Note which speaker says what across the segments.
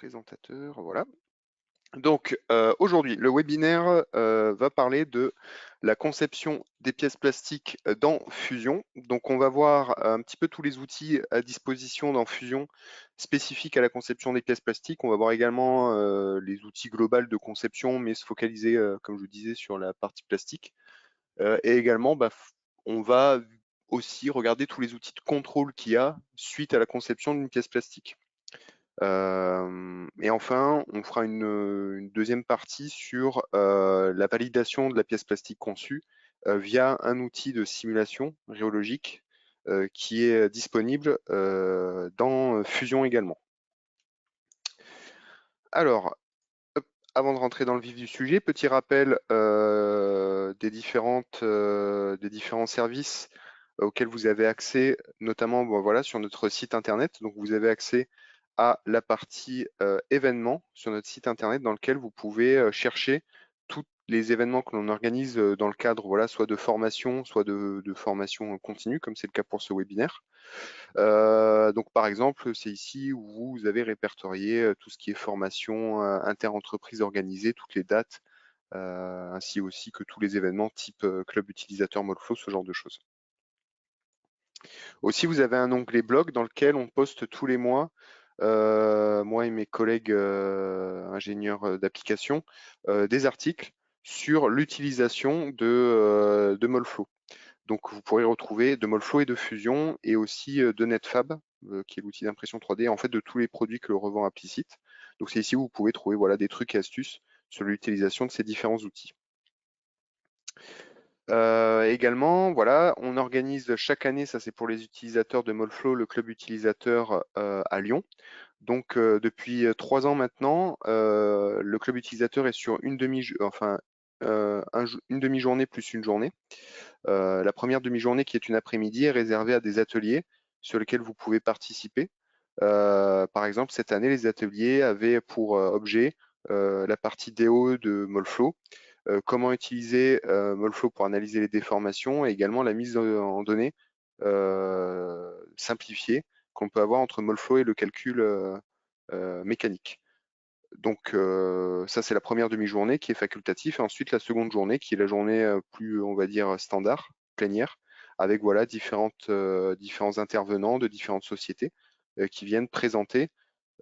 Speaker 1: présentateur, voilà. Donc aujourd'hui, le webinaire va parler de la conception des pièces plastiques dans Fusion. Donc on va voir un petit peu tous les outils à disposition dans Fusion spécifiques à la conception des pièces plastiques. On va voir également les outils globaux de conception, mais se focaliser, comme je vous disais, sur la partie plastique. Et également, on va aussi regarder tous les outils de contrôle qu'il y a suite à la conception d'une pièce plastique. Et enfin, on fera une deuxième partie sur la validation de la pièce plastique conçue via un outil de simulation rhéologique qui est disponible dans Fusion également. Alors, avant de rentrer dans le vif du sujet, petit rappel des différents services auxquels vous avez accès, notamment voilà, sur notre site internet. Donc vous avez accès à la partie événements sur notre site internet dans lequel vous pouvez chercher tous les événements que l'on organise dans le cadre voilà, soit de formation, soit de formation continue, comme c'est le cas pour ce webinaire. Donc par exemple, c'est ici où vous avez répertorié tout ce qui est formation inter-entreprise organisée, toutes les dates, ainsi aussi que tous les événements type club utilisateur Molflow, ce genre de choses. Aussi, vous avez un onglet blog dans lequel on poste tous les mois, moi et mes collègues ingénieurs d'application, des articles sur l'utilisation de Molflow. Donc vous pourrez retrouver de Molflow et de Fusion et aussi de Netfab, qui est l'outil d'impression 3D, en fait de tous les produits que le revend Applicite. Donc c'est ici où vous pouvez trouver voilà, des trucs et astuces sur l'utilisation de ces différents outils. Également, voilà, on organise chaque année, ça c'est pour les utilisateurs de Molflow, le club utilisateur à Lyon. Donc depuis 3 ans maintenant, le club utilisateur est sur une demi-journée plus une journée. La première demi-journée, qui est une après-midi, est réservée à des ateliers sur lesquels vous pouvez participer. Par exemple, cette année, les ateliers avaient pour objet la partie DO de Molflow, comment utiliser Molflow pour analyser les déformations et également la mise en données simplifiée qu'on peut avoir entre Molflow et le calcul mécanique. Donc ça, c'est la première demi-journée qui est facultative, et ensuite la seconde journée qui est la journée plus, on va dire, standard, plénière, avec voilà différents intervenants de différentes sociétés qui viennent présenter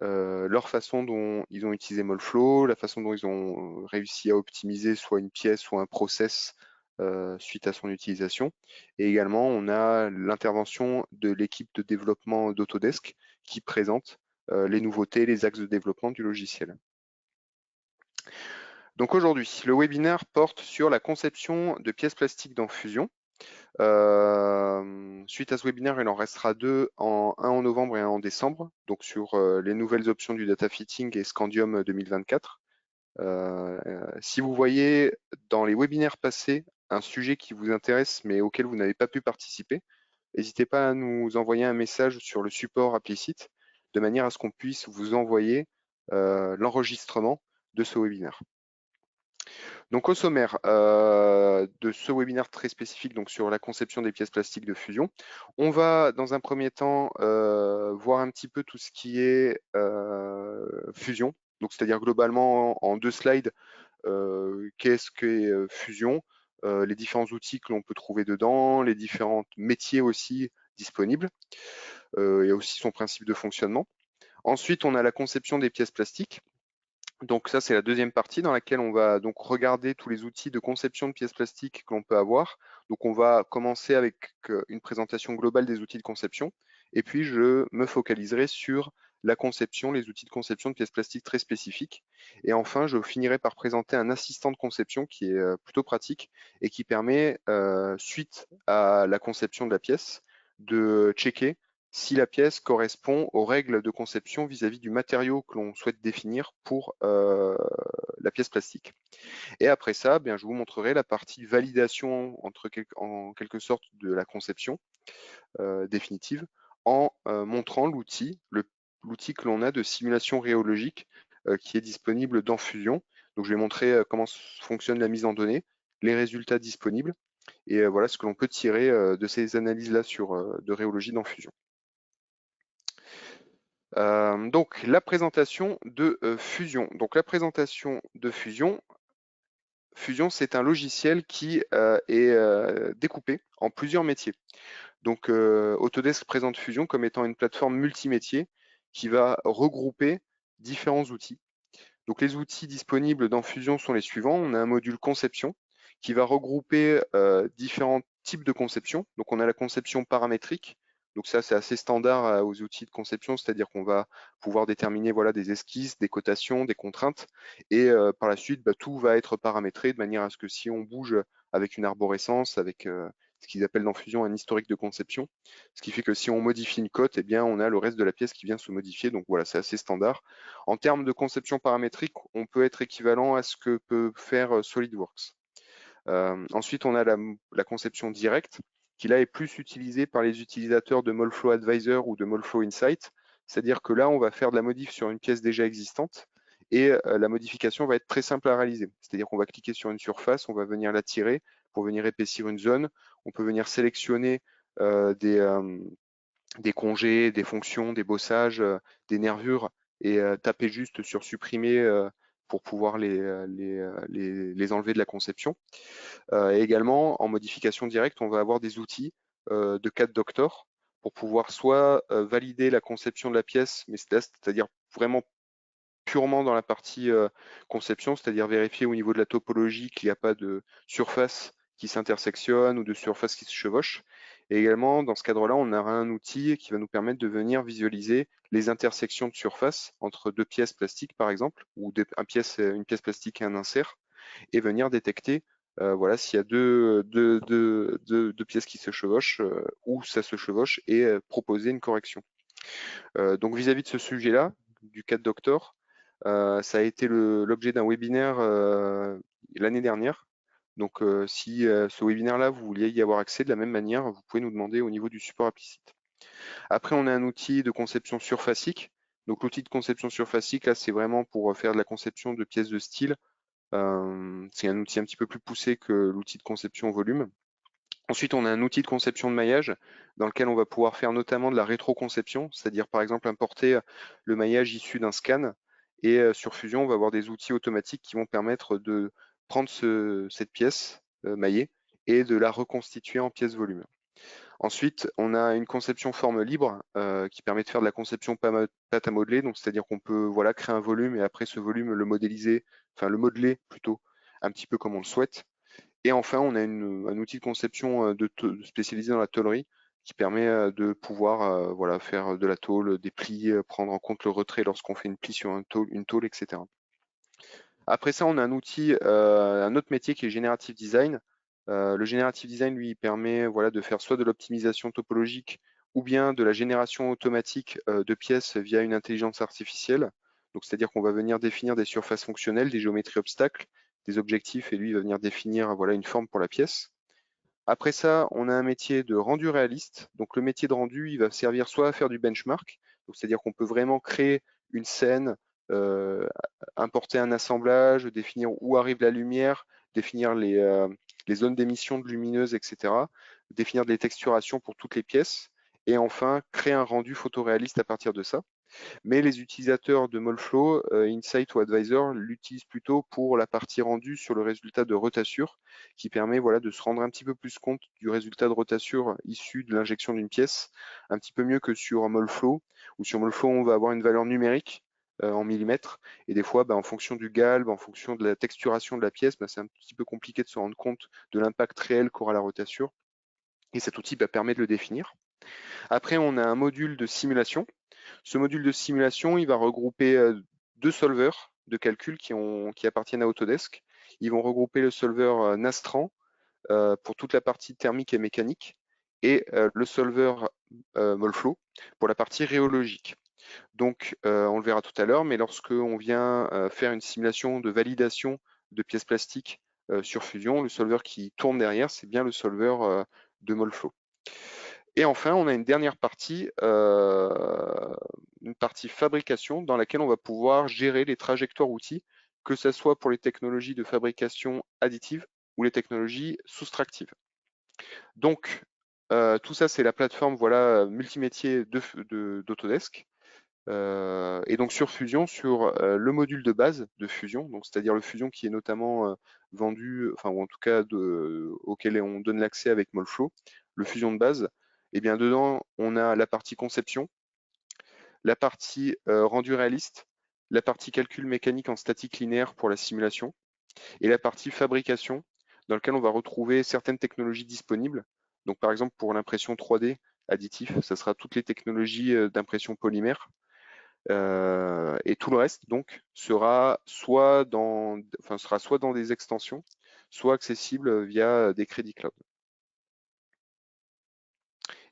Speaker 1: leur façon dont ils ont utilisé Molflow, la façon dont ils ont réussi à optimiser soit une pièce, soit un process suite à son utilisation. Et également, on a l'intervention de l'équipe de développement d'Autodesk qui présente les nouveautés, les axes de développement du logiciel. Donc aujourd'hui, le webinaire porte sur la conception de pièces plastiques dans Fusion. Suite à ce webinaire, il en restera deux, un en novembre et un en décembre, donc sur les nouvelles options du data fitting et Scandium 2024. Si vous voyez dans les webinaires passés un sujet qui vous intéresse mais auquel vous n'avez pas pu participer, n'hésitez pas à nous envoyer un message sur le support Applicite de manière à ce qu'on puisse vous envoyer l'enregistrement de ce webinaire. Donc au sommaire de ce webinaire très spécifique donc sur la conception des pièces plastiques de Fusion, on va dans un premier temps voir un petit peu tout ce qui est Fusion, donc c'est-à-dire globalement en 2 slides, qu'est-ce qu'est Fusion, les différents outils que l'on peut trouver dedans, les différents métiers aussi disponibles, et aussi son principe de fonctionnement. Ensuite, on a la conception des pièces plastiques. Donc ça, c'est la deuxième partie dans laquelle on va donc regarder tous les outils de conception de pièces plastiques que l'on peut avoir. Donc on va commencer avec une présentation globale des outils de conception, et puis je me focaliserai sur la conception, les outils de conception de pièces plastiques très spécifiques. Et enfin, je finirai par présenter un assistant de conception qui est plutôt pratique et qui permet, suite à la conception de la pièce, de checker si la pièce correspond aux règles de conception vis-à-vis du matériau que l'on souhaite définir pour la pièce plastique. Et après ça, bien, je vous montrerai la partie validation en quelque sorte de la conception définitive en montrant l'outil que l'on a de simulation rhéologique qui est disponible dans Fusion. Donc je vais montrer comment fonctionne la mise en données, les résultats disponibles et voilà ce que l'on peut tirer de ces analyses-là de rhéologie dans Fusion. Donc la présentation de Fusion. Donc la présentation de Fusion, Fusion c'est un logiciel qui est découpé en plusieurs métiers. Donc Autodesk présente Fusion comme étant une plateforme multimétier qui va regrouper différents outils. Donc les outils disponibles dans Fusion sont les suivants. On a un module conception qui va regrouper différents types de conception. Donc on a la conception paramétrique. Donc ça, c'est assez standard aux outils de conception, c'est-à-dire qu'on va pouvoir déterminer voilà, des esquisses, des cotations, des contraintes. Et par la suite, tout va être paramétré de manière à ce que si on bouge avec une arborescence, avec ce qu'ils appellent dans Fusion un historique de conception, ce qui fait que si on modifie une cote, eh bien, on a le reste de la pièce qui vient se modifier. Donc voilà, c'est assez standard. En termes de conception paramétrique, on peut être équivalent à ce que peut faire SolidWorks. Ensuite, on a la conception directe, qui là est plus utilisée par les utilisateurs de Moldflow Advisor ou de Moldflow Insight. C'est-à-dire que là, on va faire de la modif sur une pièce déjà existante et la modification va être très simple à réaliser. C'est-à-dire qu'on va cliquer sur une surface, on va venir la tirer pour venir épaissir une zone. On peut venir sélectionner des congés, des fonctions, des bossages, des nervures et taper juste sur supprimer pour pouvoir les enlever de la conception. Et également, en modification directe, on va avoir des outils de CAD Doctor pour pouvoir soit valider la conception de la pièce, mais c'est-à-dire vraiment purement dans la partie conception, c'est-à-dire vérifier au niveau de la topologie qu'il n'y a pas de surface qui s'intersectionne ou de surface qui se chevauche. Et également, dans ce cadre-là, on aura un outil qui va nous permettre de venir visualiser les intersections de surface entre deux pièces plastiques, par exemple, ou une pièce plastique et un insert, et venir détecter voilà, s'il y a deux pièces qui se chevauchent, ou ça se chevauche, et proposer une correction. Donc vis-à-vis de ce sujet-là, du CAD Doctor, ça a été l'objet d'un webinaire l'année dernière. Donc si ce webinaire-là, vous vouliez y avoir accès de la même manière, vous pouvez nous demander au niveau du support implicite. Après, on a un outil de conception surfacique. Donc l'outil de conception surfacique, là, c'est vraiment pour faire de la conception de pièces de style. C'est un outil un petit peu plus poussé que l'outil de conception volume. Ensuite, on a un outil de conception de maillage dans lequel on va pouvoir faire notamment de la rétroconception, c'est-à-dire par exemple importer le maillage issu d'un scan. Et sur Fusion, on va avoir des outils automatiques qui vont permettre de prendre cette pièce maillée et de la reconstituer en pièce volume. Ensuite, on a une conception forme libre qui permet de faire de la conception pâte à modeler, donc c'est-à-dire qu'on peut voilà, créer un volume et après ce volume le modéliser, enfin le modeler plutôt, un petit peu comme on le souhaite. Et enfin, on a un outil de conception spécialisé dans la tôlerie qui permet de pouvoir voilà, faire de la tôle, des plis, prendre en compte le retrait lorsqu'on fait une plie sur une tôle, etc. Après ça, on a un autre métier qui est Generative Design. Le Generative Design, lui, permet voilà, de faire soit de l'optimisation topologique ou bien de la génération automatique de pièces via une intelligence artificielle. Donc, c'est-à-dire qu'on va venir définir des surfaces fonctionnelles, des géométries obstacles, des objectifs, et lui, il va venir définir voilà, une forme pour la pièce. Après ça, on a un métier de rendu réaliste. Donc, le métier de rendu, il va servir soit à faire du benchmark, c'est-à-dire qu'on peut vraiment créer une scène, importer un assemblage, définir où arrive la lumière, définir les zones d'émission de lumineuse, etc., définir des texturations pour toutes les pièces, et enfin créer un rendu photoréaliste à partir de ça. Mais les utilisateurs de Moldflow, Insight ou Advisor l'utilisent plutôt pour la partie rendue sur le résultat de rotassure, qui permet voilà, de se rendre un petit peu plus compte du résultat de rotassure issu de l'injection d'une pièce, un petit peu mieux que sur Moldflow, où sur Moldflow on va avoir une valeur numérique en millimètres, et des fois, en fonction du galbe, en fonction de la texturation de la pièce, c'est un petit peu compliqué de se rendre compte de l'impact réel qu'aura la rotassure, et cet outil permet de le définir. Après, on a un module de simulation. Ce module de simulation, il va regrouper deux solvers de calcul qui appartiennent à Autodesk. Ils vont regrouper le solver Nastran pour toute la partie thermique et mécanique et le solver Moldflow pour la partie rhéologique. Donc, on le verra tout à l'heure, mais lorsque on vient faire une simulation de validation de pièces plastiques sur Fusion, le solver qui tourne derrière, c'est bien le solver de Moldflow. Et enfin, on a une dernière partie, une partie fabrication dans laquelle on va pouvoir gérer les trajectoires outils, que ce soit pour les technologies de fabrication additive ou les technologies soustractives. Donc, tout ça, c'est la plateforme voilà, multimétier d'Autodesk. Et donc sur Fusion, sur le module de base de Fusion, donc c'est-à-dire le Fusion qui est notamment vendu, enfin ou en tout cas auquel on donne l'accès avec Molflow, le Fusion de base, et bien dedans on a la partie conception, la partie rendu réaliste, la partie calcul mécanique en statique linéaire pour la simulation, et la partie fabrication, dans laquelle on va retrouver certaines technologies disponibles. Donc par exemple pour l'impression 3D additif, ça sera toutes les technologies d'impression polymère. Et tout le reste donc sera soit dans des extensions, soit accessible via des crédits cloud.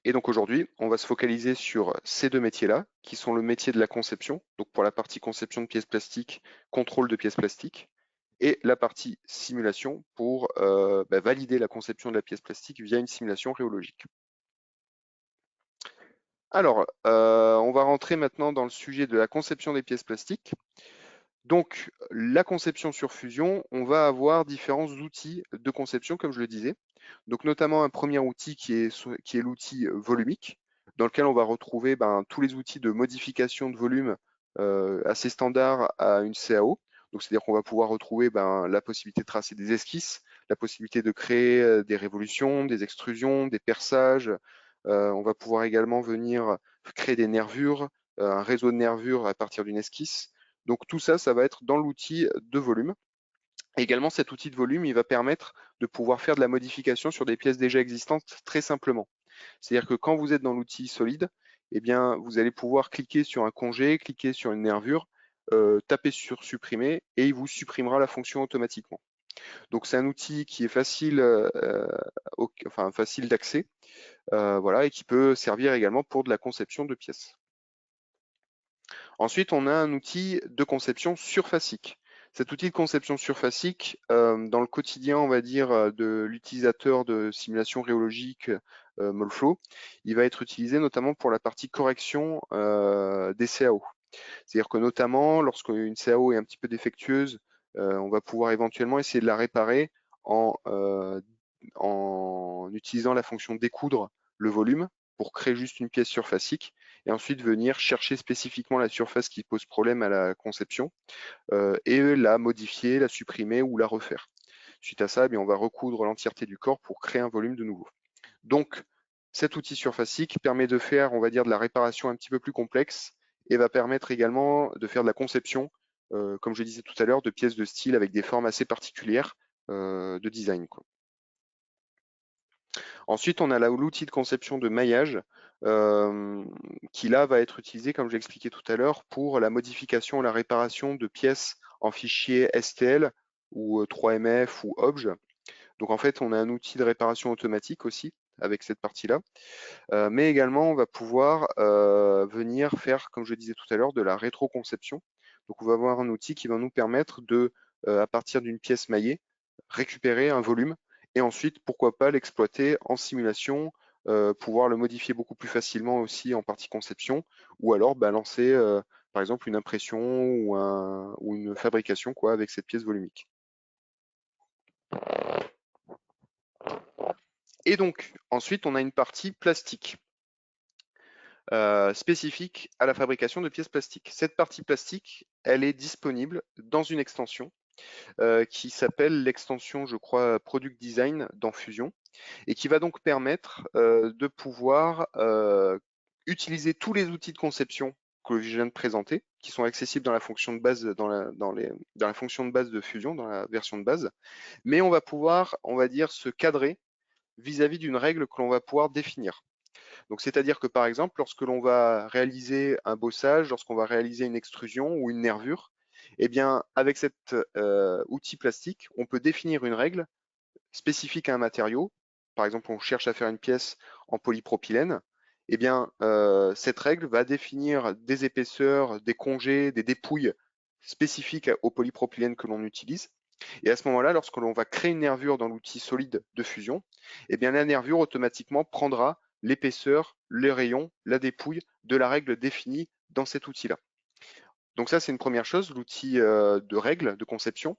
Speaker 1: Et donc aujourd'hui, on va se focaliser sur ces deux métiers-là, qui sont le métier de la conception, donc pour la partie conception de pièces plastiques, contrôle de pièces plastiques, et la partie simulation pour valider la conception de la pièce plastique via une simulation rhéologique. Alors, on va rentrer maintenant dans le sujet de la conception des pièces plastiques. Donc, la conception sur Fusion, on va avoir différents outils de conception, comme je le disais. Donc, notamment un premier outil qui est l'outil volumique, dans lequel on va retrouver tous les outils de modification de volume assez standards à une CAO. Donc, c'est-à-dire qu'on va pouvoir retrouver la possibilité de tracer des esquisses, la possibilité de créer des révolutions, des extrusions, des perçages. On va pouvoir également venir créer des nervures, un réseau de nervures à partir d'une esquisse. Donc tout ça, ça va être dans l'outil de volume. Et également, cet outil de volume, il va permettre de pouvoir faire de la modification sur des pièces déjà existantes très simplement. C'est-à-dire que quand vous êtes dans l'outil solide, eh bien, vous allez pouvoir cliquer sur un congé, cliquer sur une nervure, taper sur supprimer et il vous supprimera la fonction automatiquement. Donc c'est un outil qui est facile d'accès, voilà, et qui peut servir également pour de la conception de pièces. Ensuite, on a un outil de conception surfacique. Cet outil de conception surfacique, dans le quotidien, on va dire, de l'utilisateur de simulation rhéologique Molflow, il va être utilisé notamment pour la partie correction des CAO. C'est-à-dire que notamment, lorsqu'une CAO est un petit peu défectueuse, on va pouvoir éventuellement essayer de la réparer en utilisant la fonction découdre le volume pour créer juste une pièce surfacique et ensuite venir chercher spécifiquement la surface qui pose problème à la conception et la modifier, la supprimer ou la refaire. Suite à ça, eh bien, on va recoudre l'entièreté du corps pour créer un volume de nouveau. Donc, cet outil surfacique permet de faire, on va dire, de la réparation un petit peu plus complexe et va permettre également de faire de la conception, comme je disais tout à l'heure, de pièces de style avec des formes assez particulières de design, quoi. Ensuite, on a l'outil de conception de maillage qui là va être utilisé, comme j'ai expliqué tout à l'heure, pour la modification et la réparation de pièces en fichier STL ou 3MF ou OBJ. Donc en fait, on a un outil de réparation automatique aussi avec cette partie-là, mais également on va pouvoir venir faire, comme je disais tout à l'heure, de la rétroconception. Donc on va avoir un outil qui va nous permettre de, à partir d'une pièce maillée, récupérer un volume et ensuite, pourquoi pas, l'exploiter en simulation, pouvoir le modifier beaucoup plus facilement aussi en partie conception, ou alors lancer par exemple une impression ou une fabrication quoi, avec cette pièce volumique. Et donc, ensuite, on a une partie plastique. Spécifique à la fabrication de pièces plastiques. Cette partie plastique, elle est disponible dans une extension qui s'appelle l'extension, je crois, Product Design dans Fusion, et qui va donc permettre de pouvoir utiliser tous les outils de conception que je viens de présenter, qui sont accessibles dans la fonction de base, dans la fonction de base de Fusion, dans la version de base, mais on va pouvoir, on va dire, se cadrer vis-à-vis d'une règle que l'on va pouvoir définir. Donc, c'est-à-dire que par exemple, lorsque l'on va réaliser un bossage, lorsqu'on va réaliser une extrusion ou une nervure, eh bien, avec cet outil plastique, on peut définir une règle spécifique à un matériau. Par exemple, on cherche à faire une pièce en polypropylène. Eh bien, cette règle va définir des épaisseurs, des congés, des dépouilles spécifiques au polypropylène que l'on utilise. Et à ce moment-là, lorsque l'on va créer une nervure dans l'outil solide de fusion, eh bien, la nervure automatiquement prendra l'épaisseur, les rayons, la dépouille de la règle définie dans cet outil-là. Donc ça, c'est une première chose, l'outil de règle de conception.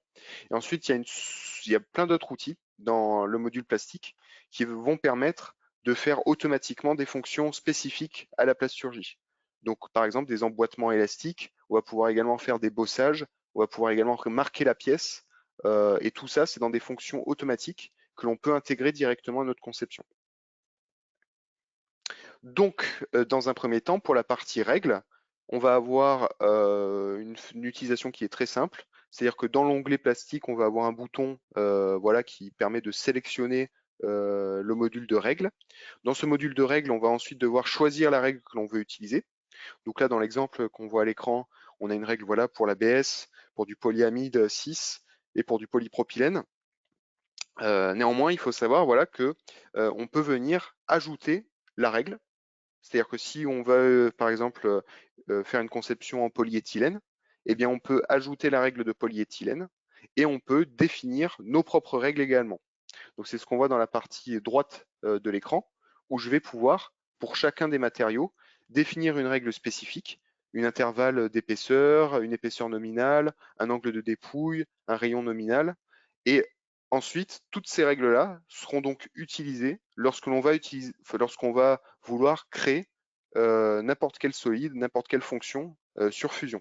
Speaker 1: Et ensuite, il y a plein d'autres outils dans le module plastique qui vont permettre de faire automatiquement des fonctions spécifiques à la plasturgie. Donc par exemple des emboîtements élastiques, on va pouvoir également faire des bossages, on va pouvoir également marquer la pièce, et tout ça c'est dans des fonctions automatiques que l'on peut intégrer directement à notre conception. Donc dans un premier temps, pour la partie règles, on va avoir une utilisation qui est très simple, c'est-à-dire que dans l'onglet plastique, on va avoir un bouton voilà, qui permet de sélectionner le module de règles. Dans ce module de règles, on va ensuite devoir choisir la règle que l'on veut utiliser. Donc là, dans l'exemple qu'on voit à l'écran, on a une règle voilà, pour l'ABS, pour du polyamide 6 et pour du polypropylène. Néanmoins, il faut savoir voilà, que on peut venir ajouter la règle. C'est-à-dire que si on va, par exemple, faire une conception en polyéthylène, eh bien, on peut ajouter la règle de polyéthylène et on peut définir nos propres règles également. Donc, c'est ce qu'on voit dans la partie droite de l'écran, où je vais pouvoir, pour chacun des matériaux, définir une règle spécifique, une intervalle d'épaisseur, une épaisseur nominale, un angle de dépouille, un rayon nominal. Et ensuite, toutes ces règles-là seront donc utilisées lorsqu'on va vouloir créer n'importe quel solide, n'importe quelle fonction sur Fusion.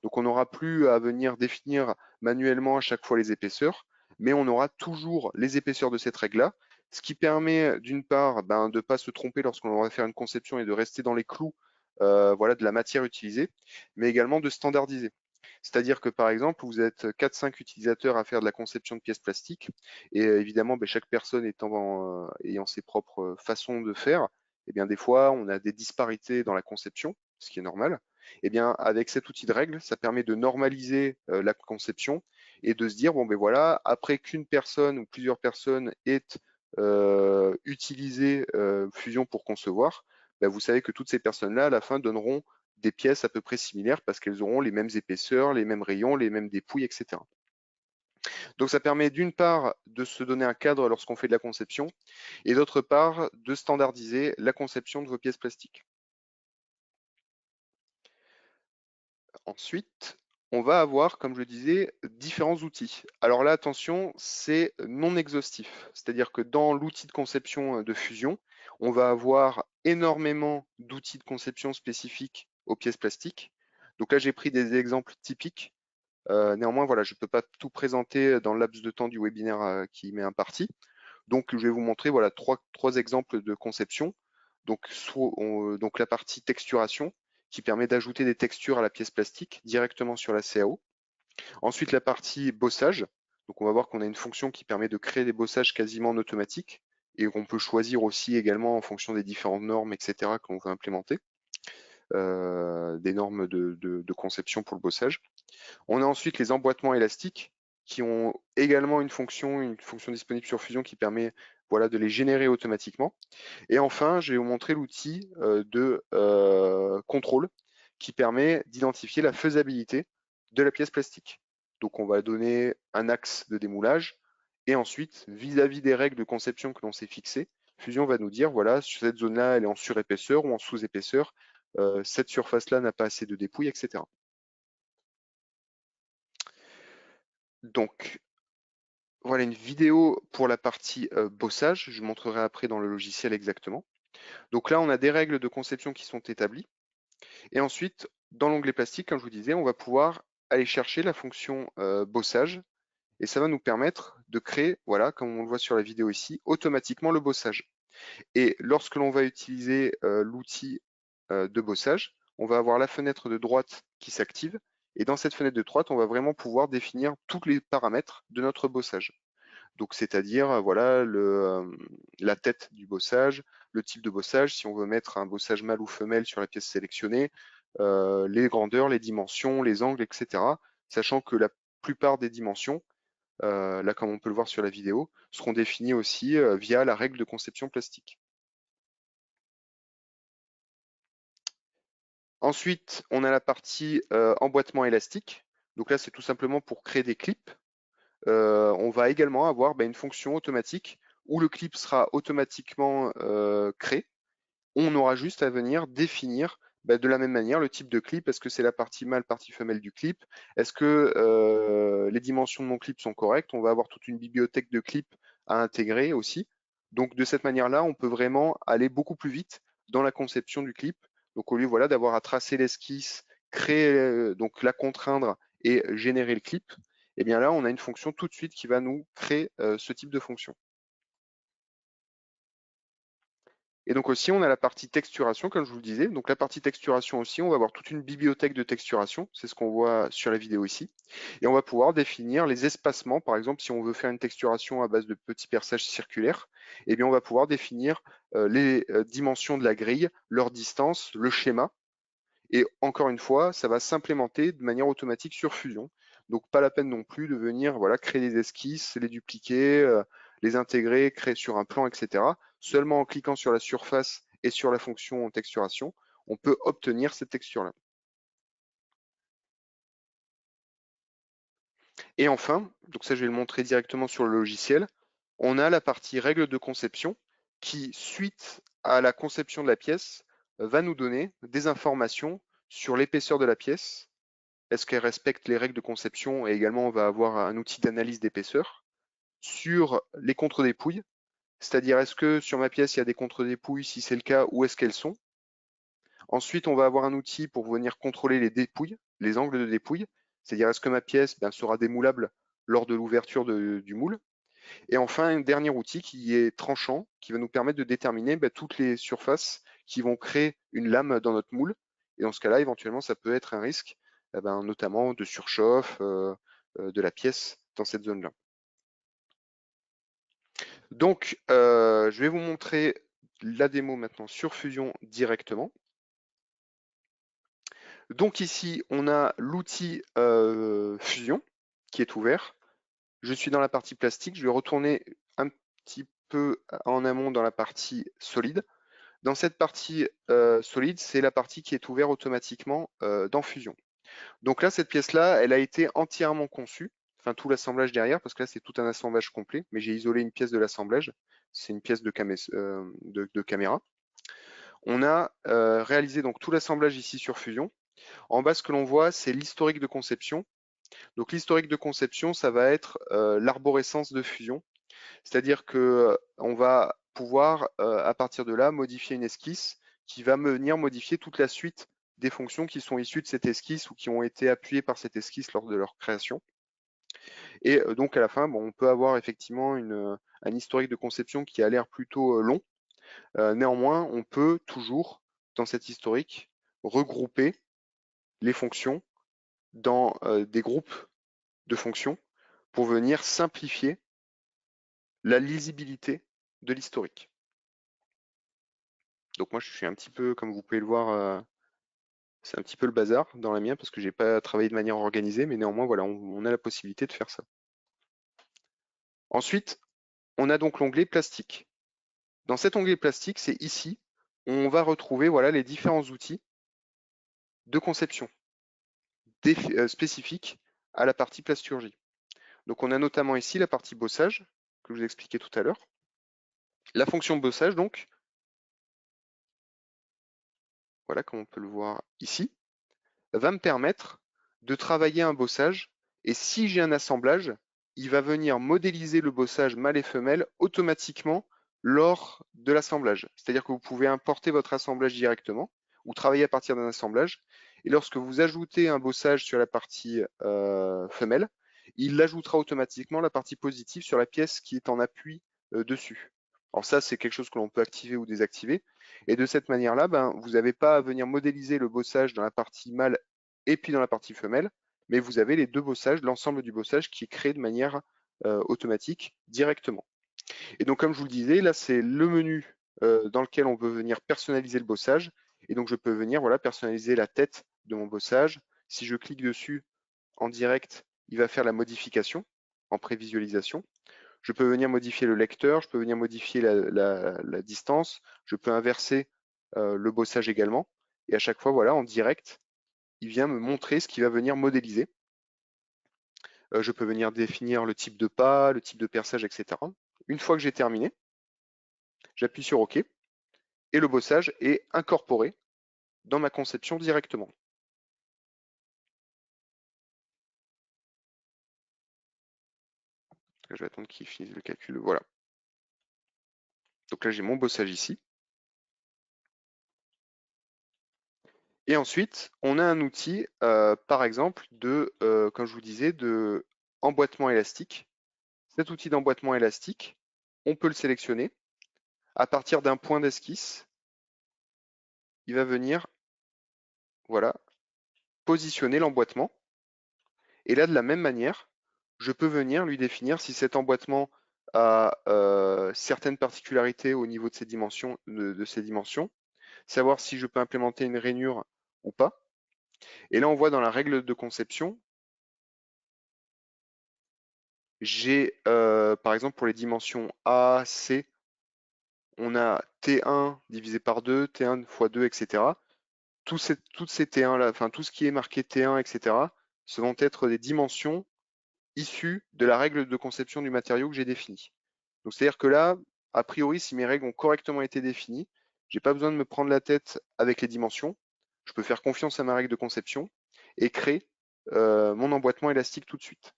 Speaker 1: Donc on n'aura plus à venir définir manuellement à chaque fois les épaisseurs, mais on aura toujours les épaisseurs de cette règle-là, ce qui permet d'une part de ne pas se tromper lorsqu'on va faire une conception et de rester dans les clous voilà, de la matière utilisée, mais également de standardiser. C'est-à-dire que par exemple, vous êtes 4-5 utilisateurs à faire de la conception de pièces plastiques, et évidemment, chaque personne ayant ses propres façons de faire, et bien des fois, on a des disparités dans la conception, ce qui est normal. Et bien avec cet outil de règle, ça permet de normaliser la conception et de se dire bon ben voilà, après qu'une personne ou plusieurs personnes aient utilisé Fusion pour concevoir, ben, vous savez que toutes ces personnes-là, à la fin, donneront des pièces à peu près similaires parce qu'elles auront les mêmes épaisseurs, les mêmes rayons, les mêmes dépouilles, etc. Donc ça permet d'une part de se donner un cadre lorsqu'on fait de la conception et d'autre part de standardiser la conception de vos pièces plastiques. Ensuite, on va avoir, comme je disais, différents outils. Alors là, attention, c'est non exhaustif. C'est-à-dire que dans l'outil de conception de Fusion, on va avoir énormément d'outils de conception spécifiques aux pièces plastiques. Donc là, j'ai pris des exemples typiques. Néanmoins, voilà, je ne peux pas tout présenter dans le laps de temps du webinaire qui m'est imparti. Donc, je vais vous montrer voilà, trois exemples de conception. Donc, donc la partie texturation, qui permet d'ajouter des textures à la pièce plastique directement sur la CAO. Ensuite, la partie bossage. Donc, on va voir qu'on a une fonction qui permet de créer des bossages quasiment en automatique et qu'on peut choisir aussi également en fonction des différentes normes, etc., qu'on veut implémenter, des normes de conception pour le bossage. On a ensuite les emboîtements élastiques qui ont également une fonction disponible sur Fusion qui permet voilà, de les générer automatiquement. Et enfin, je vais vous montrer l'outil de contrôle qui permet d'identifier la faisabilité de la pièce plastique. Donc on va donner un axe de démoulage et ensuite, vis-à-vis des règles de conception que l'on s'est fixées, Fusion va nous dire, voilà, sur cette zone-là, elle est en surépaisseur ou en sous-épaisseur, cette surface-là n'a pas assez de dépouille, etc. Donc, voilà une vidéo pour la partie bossage, je montrerai après dans le logiciel exactement. Donc là, on a des règles de conception qui sont établies. Et ensuite, dans l'onglet plastique, comme je vous disais, on va pouvoir aller chercher la fonction bossage. Et ça va nous permettre de créer, voilà, comme on le voit sur la vidéo ici, automatiquement le bossage. Et lorsque l'on va utiliser l'outil de bossage, on va avoir la fenêtre de droite qui s'active. Et dans cette fenêtre de droite, on va vraiment pouvoir définir tous les paramètres de notre bossage. Donc, c'est-à-dire, voilà, la tête du bossage, le type de bossage, si on veut mettre un bossage mâle ou femelle sur la pièce sélectionnée, les grandeurs, les dimensions, les angles, etc. Sachant que la plupart des dimensions, là comme on peut le voir sur la vidéo, seront définies aussi via la règle de conception plastique. Ensuite, on a la partie emboîtement élastique. Donc là, c'est tout simplement pour créer des clips. On va également avoir une fonction automatique où le clip sera automatiquement créé. On aura juste à venir définir de la même manière le type de clip. Est-ce que c'est la partie mâle, partie femelle du clip? Est-ce que les dimensions de mon clip sont correctes? On va avoir toute une bibliothèque de clips à intégrer aussi. Donc de cette manière-là, on peut vraiment aller beaucoup plus vite dans la conception du clip Donc au lieu voilà, d'avoir à tracer l'esquisse, créer, donc la contraindre et générer le clip, et bien là on a une fonction tout de suite qui va nous créer ce type de fonction. Et donc aussi, on a la partie texturation, comme je vous le disais. Donc la partie texturation aussi, on va avoir toute une bibliothèque de texturation. C'est ce qu'on voit sur la vidéo ici. Et on va pouvoir définir les espacements. Par exemple, si on veut faire une texturation à base de petits perçages circulaires, eh bien, on va pouvoir définir les dimensions de la grille, leur distance, le schéma. Et encore une fois, ça va s'implémenter de manière automatique sur Fusion. Donc pas la peine non plus de venir voilà, créer des esquisses, les dupliquer, les intégrer, créer sur un plan, etc. Seulement en cliquant sur la surface et sur la fonction texturation, on peut obtenir cette texture-là. Et enfin, donc ça je vais le montrer directement sur le logiciel, on a la partie règles de conception qui, suite à la conception de la pièce, va nous donner des informations sur l'épaisseur de la pièce. Est-ce qu'elle respecte les règles de conception? Et également, on va avoir un outil d'analyse d'épaisseur sur les contre-dépouilles, c'est-à-dire est-ce que sur ma pièce, il y a des contre-dépouilles? Si c'est le cas, où est-ce qu'elles sont? Ensuite, on va avoir un outil pour venir contrôler les dépouilles, les angles de dépouille, c'est-à-dire est-ce que ma pièce sera démoulable lors de l'ouverture du moule? Et enfin, un dernier outil qui est tranchant, qui va nous permettre de déterminer toutes les surfaces qui vont créer une lame dans notre moule. Et dans ce cas-là, éventuellement, ça peut être un risque, notamment de surchauffe de la pièce dans cette zone-là. Donc, je vais vous montrer la démo maintenant sur Fusion directement. Donc ici, on a l'outil Fusion qui est ouvert. Je suis dans la partie plastique. Je vais retourner un petit peu en amont dans la partie solide. Dans cette partie solide, c'est la partie qui est ouverte automatiquement dans Fusion. Donc là, cette pièce-là, elle a été entièrement conçue, enfin tout l'assemblage derrière, parce que là, c'est tout un assemblage complet, mais j'ai isolé une pièce de l'assemblage. C'est une pièce de caméra. On a réalisé donc tout l'assemblage ici sur Fusion. En bas, ce que l'on voit, c'est l'historique de conception. Donc l'historique de conception, ça va être l'arborescence de Fusion. C'est-à-dire que on va pouvoir, à partir de là, modifier une esquisse qui va venir modifier toute la suite des fonctions qui sont issues de cette esquisse ou qui ont été appuyées par cette esquisse lors de leur création. Et donc à la fin, on peut avoir effectivement un historique de conception qui a l'air plutôt long. Néanmoins, on peut toujours, dans cet historique, regrouper les fonctions dans des groupes de fonctions pour venir simplifier la lisibilité de l'historique. Donc moi, je suis un petit peu, comme vous pouvez le voir, c'est un petit peu le bazar dans la mienne parce que j'ai pas travaillé de manière organisée, mais néanmoins, voilà, on a la possibilité de faire ça. Ensuite, on a donc l'onglet plastique. Dans cet onglet plastique, c'est ici, on va retrouver voilà, les différents outils de conception spécifiques à la partie plasturgie. Donc on a notamment ici la partie bossage, que je vous expliquais tout à l'heure. La fonction bossage, donc, voilà, comme on peut le voir ici, va me permettre de travailler un bossage. Et si j'ai un assemblage, il va venir modéliser le bossage mâle et femelle automatiquement lors de l'assemblage. C'est-à-dire que vous pouvez importer votre assemblage directement ou travailler à partir d'un assemblage. Et lorsque vous ajoutez un bossage sur la partie femelle, il ajoutera automatiquement la partie positive sur la pièce qui est en appui dessus. Alors ça, c'est quelque chose que l'on peut activer ou désactiver. Et de cette manière-là, vous n'avez pas à venir modéliser le bossage dans la partie mâle et puis dans la partie femelle, mais vous avez les deux bossages, l'ensemble du bossage qui est créé de manière automatique directement. Et donc, comme je vous le disais, là, c'est le menu dans lequel on peut venir personnaliser le bossage. Et donc, je peux venir voilà, personnaliser la tête de mon bossage. Si je clique dessus en direct, il va faire la modification en prévisualisation. Je peux venir modifier le lecteur, je peux venir modifier la distance, je peux inverser le bossage également. Et à chaque fois, voilà, en direct, il vient me montrer ce qu'il va venir modéliser. Je peux venir définir le type de pas, le type de perçage, etc. Une fois que j'ai terminé, j'appuie sur OK et le bossage est incorporé dans ma conception directement. Je vais attendre qu'il finisse le calcul. Voilà. Donc là, j'ai mon bossage ici. Et ensuite, on a un outil, par exemple, comme je vous disais, de emboîtement élastique. Cet outil d'emboîtement élastique, on peut le sélectionner. À partir d'un point d'esquisse, il va venir, voilà, positionner l'emboîtement. Et là, de la même manière, je peux venir lui définir si cet emboîtement a certaines particularités au niveau de ses dimensions, savoir si je peux implémenter une rainure ou pas. Et là, on voit dans la règle de conception, j'ai par exemple pour les dimensions A, C, on a T1 divisé par 2, T1 fois 2, etc. Toutes ces T1 là, enfin tout ce qui est marqué T1, etc., ce vont être des dimensions issues de la règle de conception du matériau que j'ai défini. Donc c'est-à-dire que là, a priori, si mes règles ont correctement été définies, j'ai pas besoin de me prendre la tête avec les dimensions. Je peux faire confiance à ma règle de conception et créer mon emboîtement élastique tout de suite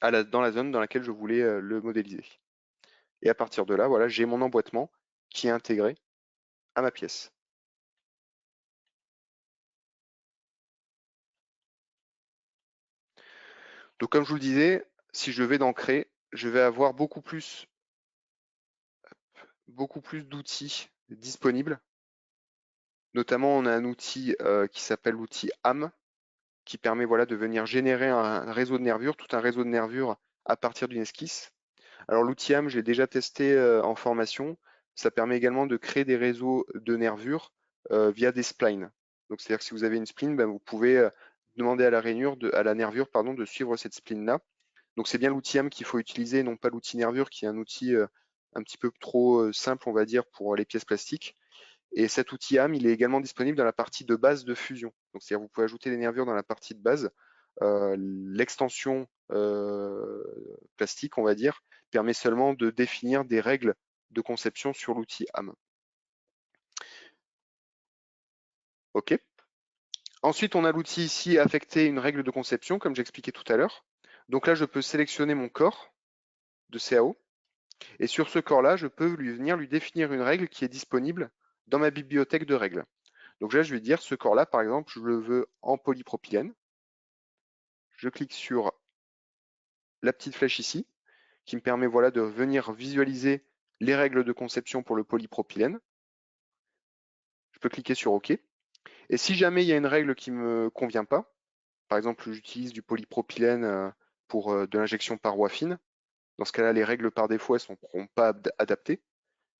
Speaker 1: dans la zone dans laquelle je voulais le modéliser. Et à partir de là, voilà, j'ai mon emboîtement qui est intégré à ma pièce. Donc comme je vous le disais, si je vais dans Créer, je vais avoir beaucoup plus d'outils disponibles. Notamment, on a un outil qui s'appelle l'outil AM, qui permet voilà, de venir générer un réseau de nervures, tout un réseau de nervures à partir d'une esquisse. Alors l'outil AM, je l'ai déjà testé en formation. Ça permet également de créer des réseaux de nervures via des splines. Donc c'est-à-dire que si vous avez une spline, ben, vous pouvez demander à la nervure pardon, de suivre cette spline-là. Donc c'est bien l'outil AM qu'il faut utiliser, non pas l'outil nervure, qui est un outil un petit peu trop simple, on va dire, pour les pièces plastiques. Et cet outil AM, il est également disponible dans la partie de base de fusion. Donc c'est-à-dire vous pouvez ajouter les nervures dans la partie de base. L'extension plastique, on va dire, permet seulement de définir des règles de conception sur l'outil AM. OK. Ensuite, on a l'outil ici affecter une règle de conception, comme j'expliquais tout à l'heure. Donc là, je peux sélectionner mon corps de CAO. Et sur ce corps-là, je peux venir lui définir une règle qui est disponible dans ma bibliothèque de règles. Donc là, je vais dire ce corps-là, par exemple, je le veux en polypropylène. Je clique sur la petite flèche ici, qui me permet voilà, de venir visualiser les règles de conception pour le polypropylène. Je peux cliquer sur OK. Et si jamais il y a une règle qui ne me convient pas, par exemple, j'utilise du polypropylène pour de l'injection parois fine, dans ce cas-là, les règles par défaut, elles ne seront pas adaptées,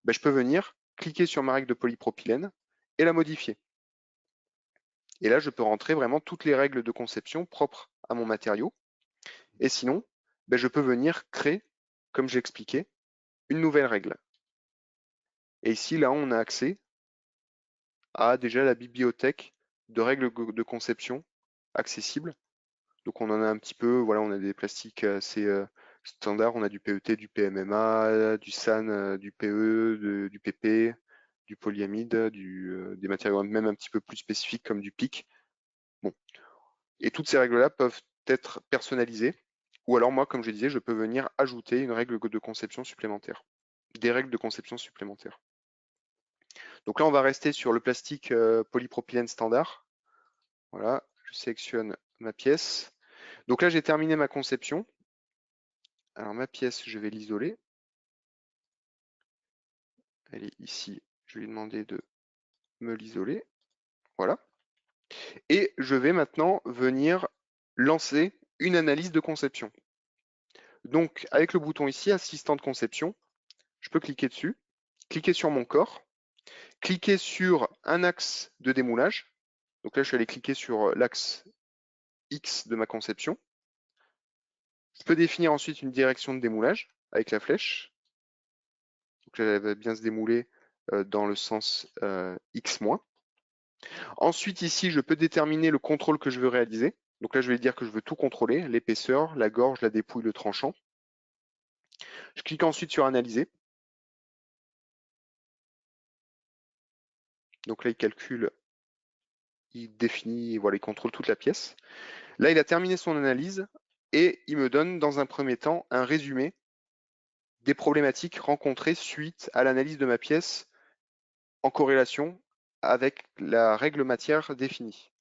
Speaker 1: ben, je peux venir cliquer sur ma règle de polypropylène et la modifier. Et là, je peux rentrer vraiment toutes les règles de conception propres à mon matériau. Et sinon, ben, je peux venir créer, comme j'ai expliqué, une nouvelle règle. Et ici, là, on a accès à déjà la bibliothèque de règles de conception accessibles. Donc on en a un petit peu, voilà, on a des plastiques assez standards, on a du PET, du PMMA, du SAN, du PE, du PP, du polyamide, des matériaux même un petit peu plus spécifiques comme du PIC. Bon. Et toutes ces règles-là peuvent être personnalisées. Ou alors moi, comme je disais, je peux venir ajouter une règle de conception supplémentaire. Des règles de conception supplémentaires. Donc là, on va rester sur le plastique polypropylène standard. Voilà, je sélectionne ma pièce. Donc là, j'ai terminé ma conception. Alors ma pièce, je vais l'isoler. Elle est ici. Je vais lui demander de me l'isoler. Voilà. Et je vais maintenant venir lancer une analyse de conception. Donc avec le bouton ici, assistant de conception, je peux cliquer dessus, cliquer sur mon corps, cliquer sur un axe de démoulage. Donc là, je suis allé cliquer sur l'axe X de ma conception. Je peux définir ensuite une direction de démoulage avec la flèche. Donc là, elle va bien se démouler dans le sens X-. Ensuite, ici, je peux déterminer le contrôle que je veux réaliser. Donc là, je vais dire que je veux tout contrôler, l'épaisseur, la gorge, la dépouille, le tranchant. Je clique ensuite sur Analyser. Donc là, il calcule, il définit, voilà, il contrôle toute la pièce. Là, il a terminé son analyse et il me donne dans un premier temps un résumé des problématiques rencontrées suite à l'analyse de ma pièce en corrélation avec la règle matière définie.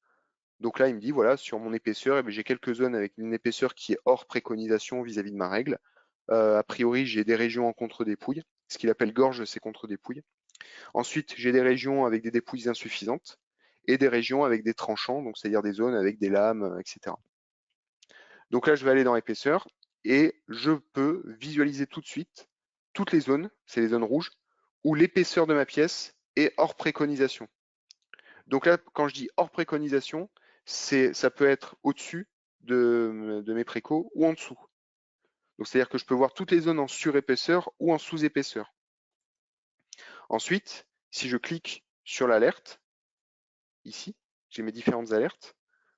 Speaker 1: Donc là, il me dit, voilà, sur mon épaisseur, j'ai quelques zones avec une épaisseur qui est hors préconisation vis-à-vis de ma règle. A priori, j'ai des régions en contre-dépouille. Ce qu'il appelle gorge, c'est contre-dépouille. Ensuite, j'ai des régions avec des dépouilles insuffisantes et des régions avec des tranchants, donc c'est-à-dire des zones avec des lames, etc. Donc là, je vais aller dans épaisseur et je peux visualiser tout de suite toutes les zones, c'est les zones rouges, où l'épaisseur de ma pièce est hors préconisation. Donc là, quand je dis hors préconisation, ça peut être au-dessus de mes précaux ou en dessous. Donc c'est-à-dire que je peux voir toutes les zones en surépaisseur ou en sous-épaisseur. Ensuite, si je clique sur l'alerte, ici, j'ai mes différentes alertes,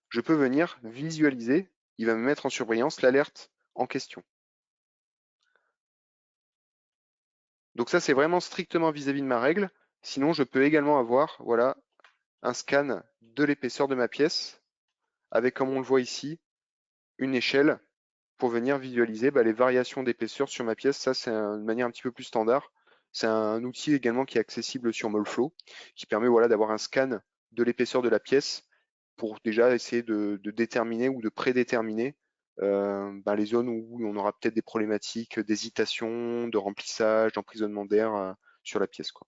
Speaker 1: je peux venir visualiser, il va me mettre en surbrillance l'alerte en question. Donc ça, c'est vraiment strictement vis-à-vis de ma règle. Sinon, je peux également avoir, voilà, un scan de l'épaisseur de ma pièce avec, comme on le voit ici, une échelle pour venir visualiser les variations d'épaisseur sur ma pièce. Ça, c'est une manière un petit peu plus standard. C'est un outil également qui est accessible sur Molflow, qui permet voilà, d'avoir un scan de l'épaisseur de la pièce pour déjà essayer de déterminer ou de prédéterminer les zones où on aura peut-être des problématiques d'hésitation, de remplissage, d'emprisonnement d'air sur la pièce, quoi.